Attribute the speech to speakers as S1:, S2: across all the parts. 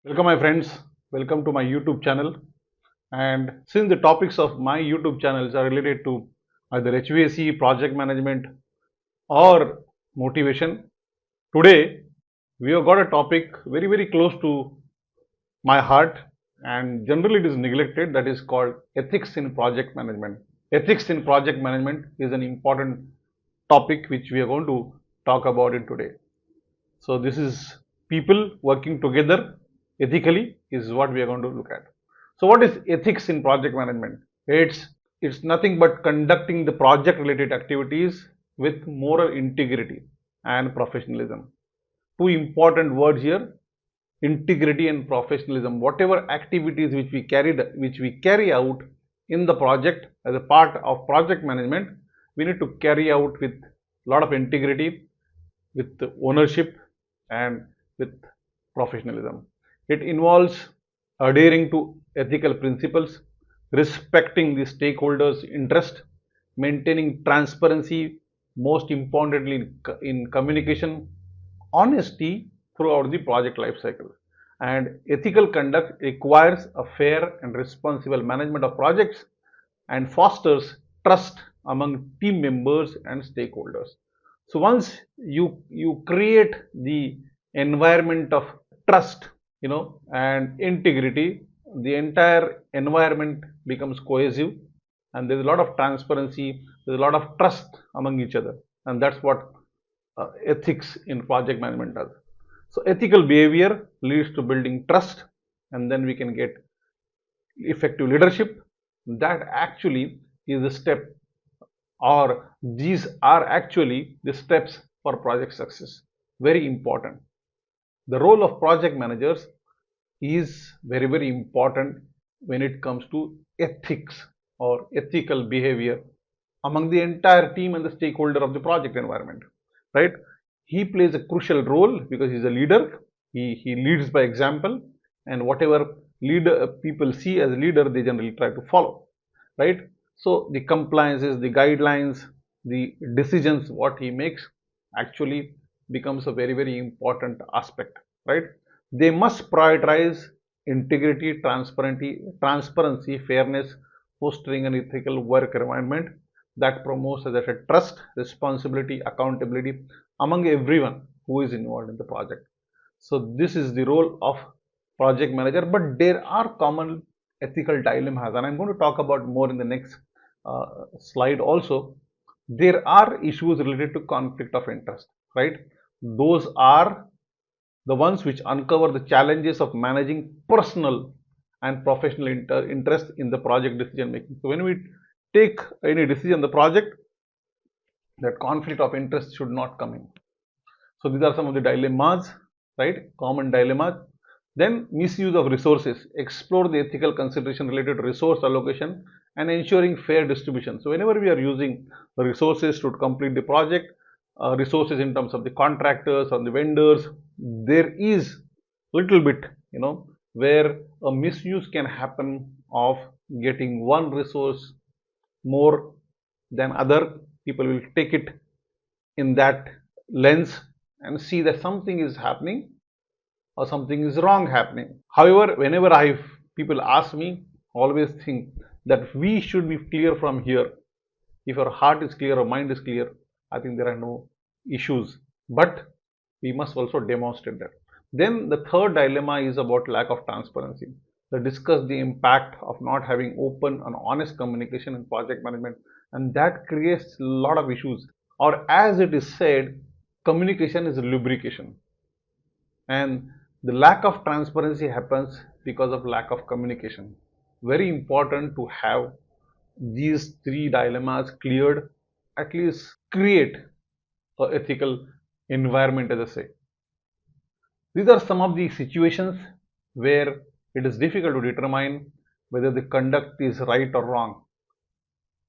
S1: Welcome, my friends. Welcome to my YouTube channel. And since the topics of my YouTube channels are related to either HVAC, project management, or motivation, today we have got a topic very close to my heart, and generally it is neglected, that is called ethics in project management. Ethics in project management is an important topic which we are going to talk about it today. So this is people working together ethically is what we are going to look at. So what is ethics in project management? It's nothing but conducting the project related activities with moral integrity and professionalism. Two important words here: integrity and professionalism. Whatever activities which we carry out in the project as a part of project management, we need to carry out with a lot of integrity, with ownership, and with professionalism. It involves adhering to ethical principles, respecting the stakeholders' interest, maintaining transparency, most importantly in communication, honesty throughout the project life cycle. And ethical conduct requires a fair and responsible management of projects and fosters trust among team members and stakeholders. So once you create the environment of trust, and integrity, the entire environment becomes cohesive, and there's a lot of transparency, there's a lot of trust among each other, and that's what ethics in project management does. So ethical behavior leads to building trust, and then we can get effective leadership. That actually is the step, or these are actually the steps for project success. Very important. The role of project managers is very important when it comes to ethics or ethical behavior among the entire team and the stakeholder of the project environment, right? He plays a crucial role because he's a leader. He leads by example, and whatever leader people see as a leader, they generally try to follow, right? So the compliances, the guidelines, the decisions what he makes actually becomes a very important aspect, right? They must prioritize integrity, transparency, fairness, fostering an ethical work environment that promotes, as I said, trust, responsibility, accountability among everyone who is involved in the project. So this is the role of project manager, but there are common ethical dilemmas, and I'm going to talk about more in the next slide also. There are issues related to conflict of interest, right? Those are the ones which uncover the challenges of managing personal and professional interest in the project decision making. So when we take any decision in the project, that conflict of interest should not come in. So these are some of the dilemmas, right? Common dilemmas. Then misuse of resources. Explore the ethical consideration related to resource allocation and ensuring fair distribution. So whenever we are using resources to complete the project, resources in terms of the contractors or the vendors, there is little bit, where a misuse can happen of getting one resource more than other. People will take it in that lens and see that something is happening or something is wrong happening. However, whenever people ask me, always think that we should be clear from here. If our heart is clear or mind is clear, I think there are no issues. But we must also demonstrate that. Then the third dilemma is about lack of transparency. They discuss the impact of not having open and honest communication in project management, and that creates a lot of issues. Or as it is said, communication is lubrication, and the lack of transparency happens because of lack of communication. Very important to have these three dilemmas cleared, at least create a ethical environment, as I say. These are some of the situations where it is difficult to determine whether the conduct is right or wrong.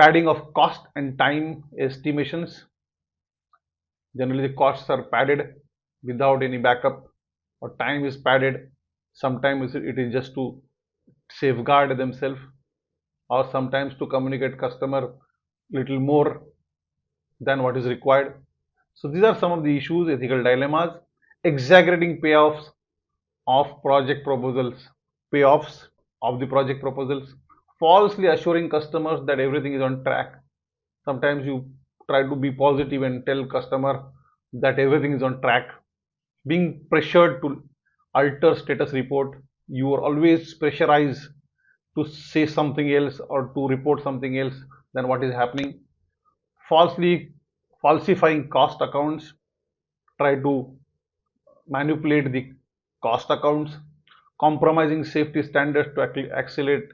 S1: Padding of cost and time estimations. Generally, the costs are padded without any backup, or time is padded. Sometimes it is just to safeguard themselves, or sometimes to communicate customer little more than what is required. So these are some of the issues, ethical dilemmas. Exaggerating payoffs. of project proposals, payoffs of the project proposals, falsely assuring customers that everything is on track. Sometimes you try to be positive and tell customer that everything is on track. Being pressured to alter status report, you are always pressurized to say something else or to report something else than what is happening. Falsely falsifying cost accounts, try to manipulate the cost accounts, compromising safety standards to accelerate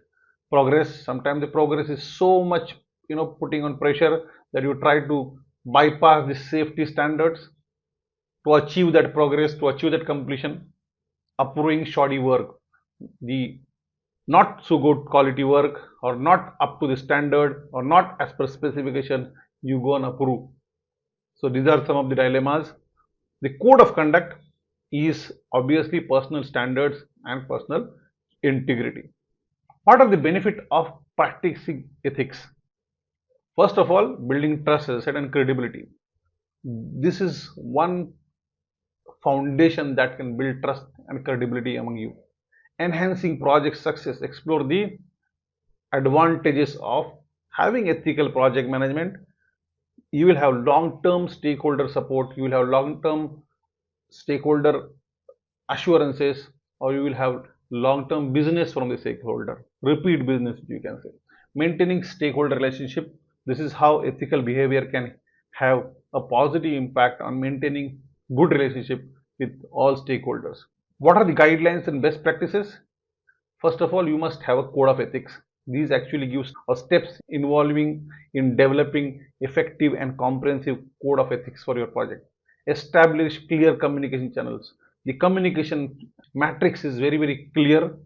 S1: progress. Sometimes the progress is so much, putting on pressure that you try to bypass the safety standards to achieve that progress, to achieve that completion. Approving shoddy work, the not so good quality work or not up to the standard or not as per specification, you go and approve. So these are some of the dilemmas. The code of conduct is obviously personal standards and personal integrity. What are the benefit of practicing ethics? First of all, building trust, as I said, and credibility. This is one foundation that can build trust and credibility among you. Enhancing project success. Explore the advantages of having ethical project management. You will have long-term stakeholder support, you will have long-term stakeholder assurances, or you will have long-term business from the stakeholder, repeat business, you can say. Maintaining stakeholder relationship. This is how ethical behavior can have a positive impact on maintaining good relationship with all stakeholders. What are the guidelines and best practices? First of all, you must have a code of ethics. These actually gives steps involving in developing effective and comprehensive code of ethics for your project. Establish clear communication channels. The communication matrix is very, very clear,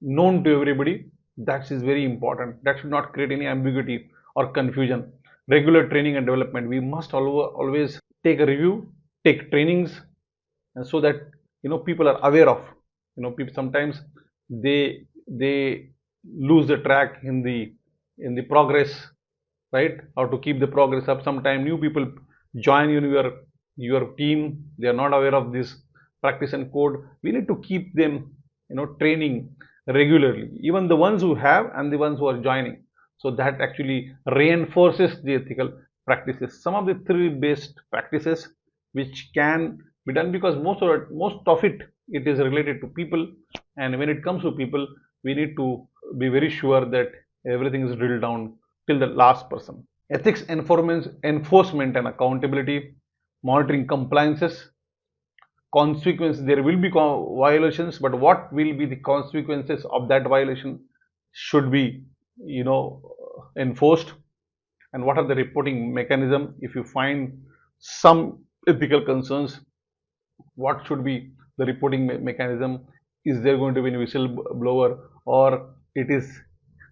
S1: known to everybody. That is very important. That should not create any ambiguity or confusion. Regular training and development. We must always take a review, take trainings, and so that people are aware of, people sometimes they lose the track in the progress, right? How to keep the progress up. Sometimes new people join your team, they are not aware of this practice and code. We need to keep them training regularly, even the ones who have and the ones who are joining, so that actually reinforces the ethical practices. Some of the three best practices which can be done, because most of it is related to people, and when it comes to people, we need to be very sure that everything is drilled down till the last person. Ethics enforcement and accountability. Monitoring compliances, consequences. There will be violations, but what will be the consequences of that violation should be enforced. And what are the reporting mechanism if you find some ethical concerns? What should be the reporting mechanism? Is there going to be a whistleblower, or it is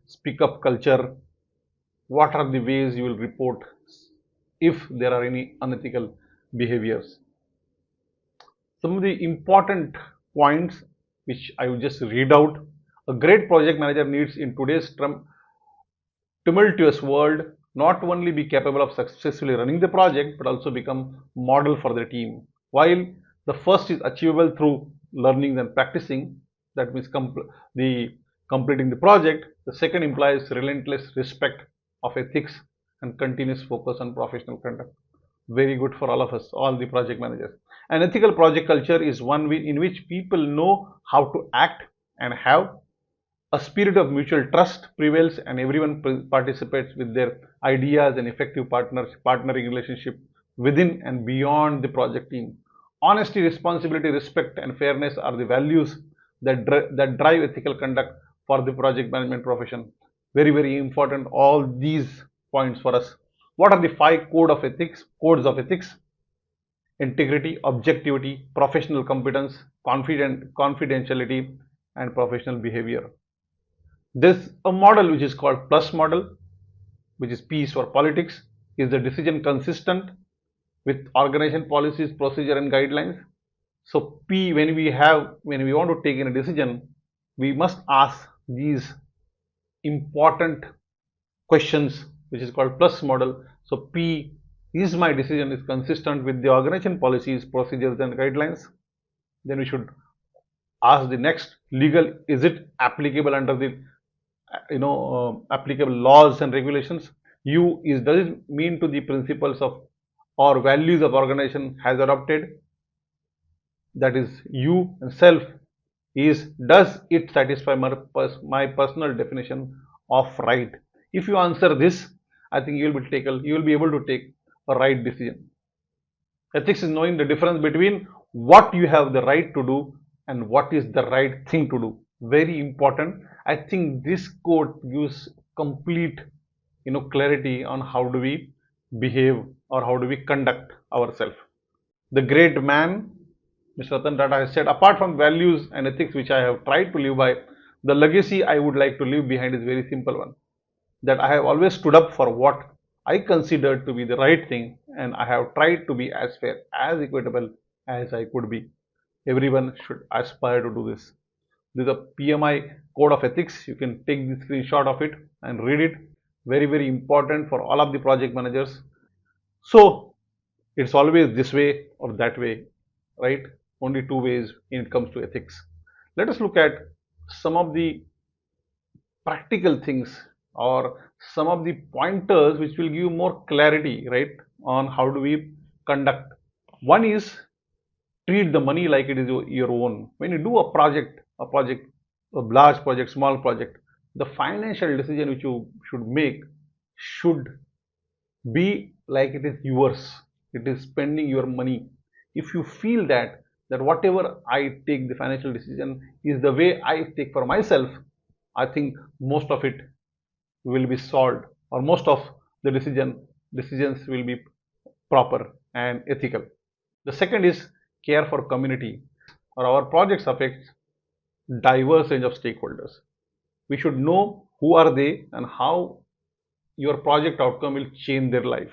S1: speak up culture? What are the ways you will report if there are any unethical behaviors? Some of the important points which I will just read out. A great project manager needs, in today's tumultuous world, not only be capable of successfully running the project but also become model for the team. While the first is achievable through learning and practicing, that means completing the project, the second implies relentless respect of ethics and continuous focus on professional conduct. Very good for all of us, all the project managers. An ethical project culture is one in which people know how to act and have a spirit of mutual trust prevails, and everyone participates with their ideas and effective partnering relationship within and beyond the project team. Honesty, responsibility, respect, and fairness are the values that drive ethical conduct for the project management profession. Very, very important, all these points for us. What are the 5 codes of ethics? Integrity, objectivity, professional competence, confidentiality, and professional behavior. There's a model which is called PLUS model, which is P is for politics. Is the decision consistent with organization policies, procedure, and guidelines? So P, when we want to take in a decision, we must ask these important questions, which is called PLUS model. So P, is my decision is consistent with the organization policies, procedures, and guidelines? Then we should ask the next legal, is it applicable under the applicable laws and regulations? U is, does it mean to the principles of or values of organization has adopted? That is U. And self is, does it satisfy my personal definition of right? If you answer this, I think you will be able to take a right decision. Ethics is knowing the difference between what you have the right to do and what is the right thing to do. Very important. I think this quote gives complete clarity on how do we behave or how do we conduct ourselves. The great man, Mr. Ratan Tata, has said, apart from values and ethics which I have tried to live by, the legacy I would like to leave behind is very simple one. That I have always stood up for what I considered to be the right thing, and I have tried to be as fair, as equitable as I could be. Everyone should aspire to do this. This is a PMI code of ethics. You can take the screenshot of it and read it. Very, very important for all of the project managers. So it's always this way or that way, right? Only two ways when it comes to ethics. Let us look at some of the practical things or some of the pointers which will give more clarity, right, on how do we conduct. One is, treat the money like it is your own. When you do a large project, small project, the financial decision which you should make should be like it is yours. It is spending your money. If you feel that whatever I take the financial decision is the way I take for myself, I think most of it will be solved, or most of the decisions will be proper and ethical. The second is, care for community. Or our projects affect diverse range of stakeholders. We should know who are they and how your project outcome will change their life.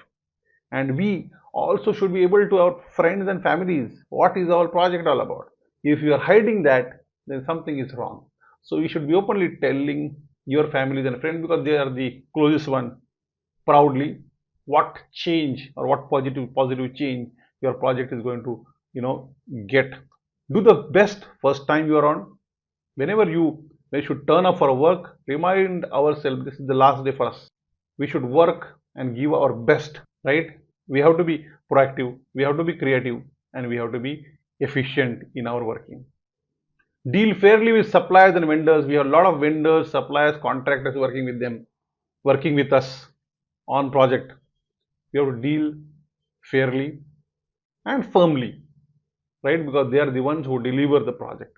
S1: And we also should be able to our friends and families, what is our project all about? If you are hiding that, then something is wrong. So we should be openly telling your families and friends, because they are the closest one, proudly what change or what positive change your project is going to get. Do the best first time you are on. Whenever we should turn up for work, remind ourselves this is the last day for us. We should work and give our best, right? We have to be proactive, we have to be creative, and we have to be efficient in our working. Deal fairly with suppliers and vendors. We have a lot of vendors, suppliers, contractors working with us on project. We have to deal fairly and firmly, right? Because they are the ones who deliver the project.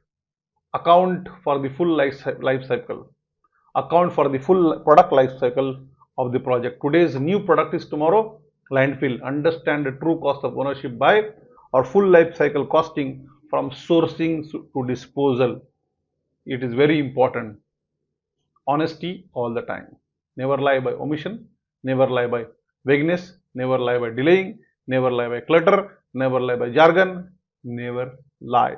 S1: Account for the full life cycle. Account for the full product life cycle of the project. Today's new product is tomorrow landfill. Understand the true cost of ownership by or full life cycle costing from sourcing to disposal. It is very important. Honesty all the time. Never lie by omission, never lie by vagueness, never lie by delaying, never lie by clutter, never lie by jargon, never lie.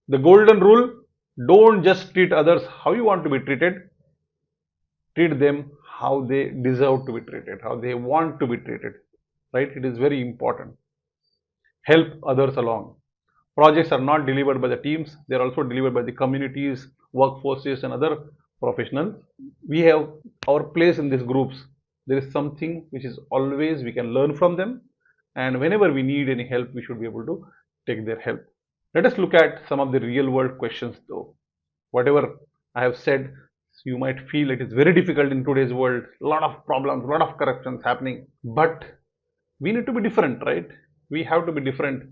S1: The golden rule, don't just treat others how you want to be treated, treat them how they deserve to be treated, how they want to be treated, right? It is very important. Help others along. Projects are not delivered by the teams, they are also delivered by the communities, workforces, and other professionals. We have our place in these groups. There is something which is always we can learn from them, and whenever we need any help, we should be able to take their help. Let us look at some of the real world questions though. Whatever I have said, you might feel it is very difficult in today's world, a lot of problems, a lot of corruptions happening, but we need to be different, right? We have to be different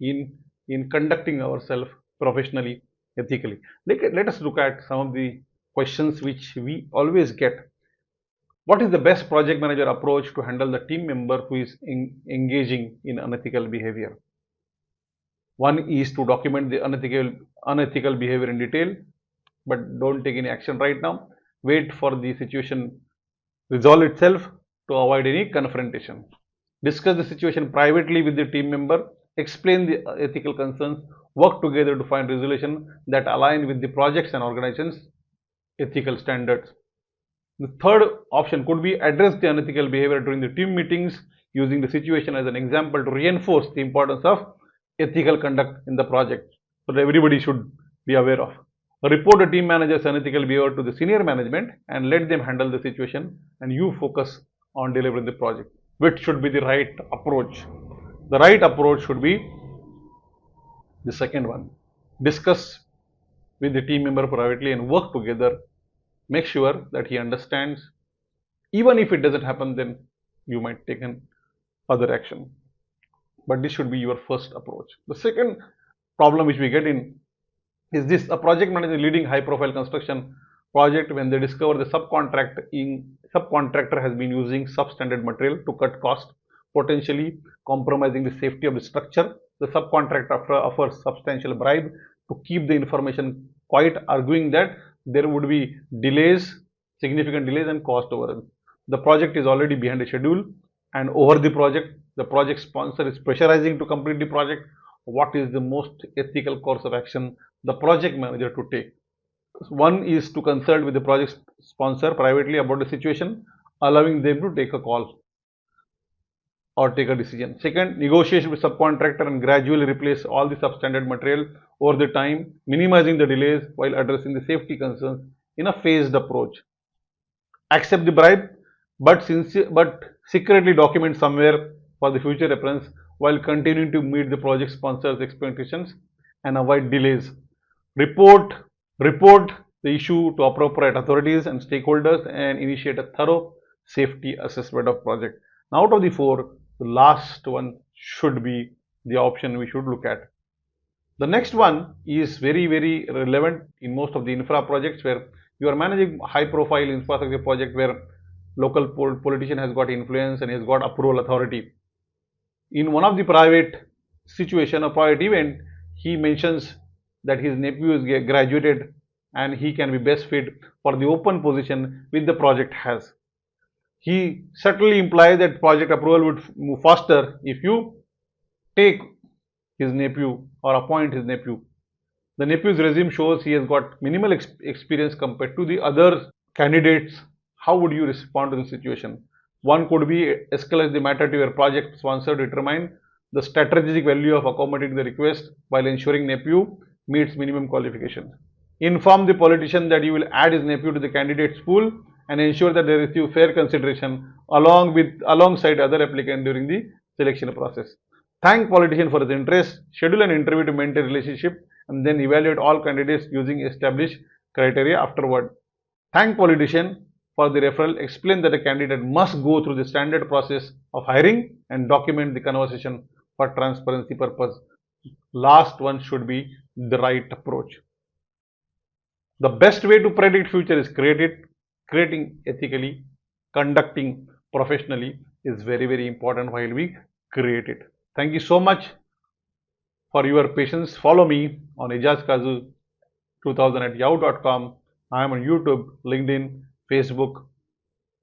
S1: in conducting ourselves professionally, ethically. Let us look at some of the questions which we always get. What is the best project manager approach to handle the team member who is engaging in unethical behavior? One is to document the unethical behavior in detail, but don't take any action right now. Wait for the situation resolve itself to avoid any confrontation. Discuss the situation privately with the team member, explain the ethical concerns, work together to find resolution that align with the projects and organizations ethical standards. The third option could be address the unethical behavior during the team meetings, using the situation as an example to reinforce the importance of ethical conduct in the project. So everybody should be aware of. Report the team manager's unethical behavior to the senior management and let them handle the situation, and you focus on delivering the project, which should be the right approach. The right approach should be the second one. Discuss with the team member privately and work together. Make sure that he understands. Even if it doesn't happen, then you might take an other action. But this should be your first approach. The second problem which we get in is this: a project manager leading high profile construction project when they discover the subcontractor has been using substandard material to cut cost, potentially compromising the safety of the structure. The subcontractor offers substantial bribe to keep the information quiet, arguing that there would be delays, significant delays and cost overruns. The project is already behind the schedule and over the project sponsor is pressurizing to complete the project. What is the most ethical course of action the project manager to take? One is to consult with the project sponsor privately about the situation, allowing them to take a call or take a decision. Second, negotiation with subcontractor and gradually replace all the substandard material over the time, minimizing the delays while addressing the safety concerns in a phased approach. Accept the bribe, but secretly document somewhere for the future reference while continuing to meet the project sponsor's expectations and avoid delays. Report the issue to appropriate authorities and stakeholders and initiate a thorough safety assessment of project. Now, out of the four, the last one should be the option we should look at. The next one is very relevant in most of the infra projects where you are managing high profile infrastructure project where local politician has got influence and has got approval authority. In one of the private situation, a private event, he mentions that his nephew is graduated and he can be best fit for the open position which the project has. He subtly implies that project approval would move faster if you take his nephew or appoint his nephew. The nephew's resume shows he has got minimal experience compared to the other candidates. How would you respond to the situation? One could be escalate the matter to your project sponsor to determine the strategic value of accommodating the request while ensuring nephew meets minimum qualifications. Inform the politician that you will add his nephew to the candidates pool and ensure that they receive fair consideration alongside other applicants during the selection process. Thank politician for his interest, schedule an interview to maintain relationship, and then evaluate all candidates using established criteria afterward. Thank politician for the referral, explain that a candidate must go through the standard process of hiring and document the conversation for transparency purpose. Last one should be the right approach. The best way to predict future is creating ethically, conducting professionally is very important while we create it. Thank you so much for your patience. Follow me on Ajaz Kazi 2000 at yahoo.com. I am on YouTube, LinkedIn, Facebook.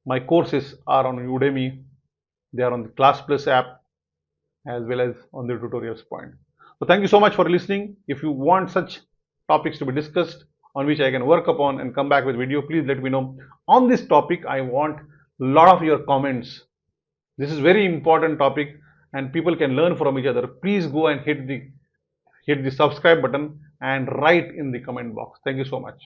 S1: My courses are on Udemy. They are on the Class Plus app as well as on the tutorials point. So thank you so much for listening. If you want such topics to be discussed on which I can work upon and come back with video, please let me know. On this topic, I want a lot of your comments. This is very important topic and people can learn from each other. Please go and hit the subscribe button and write in the comment box. Thank you so much.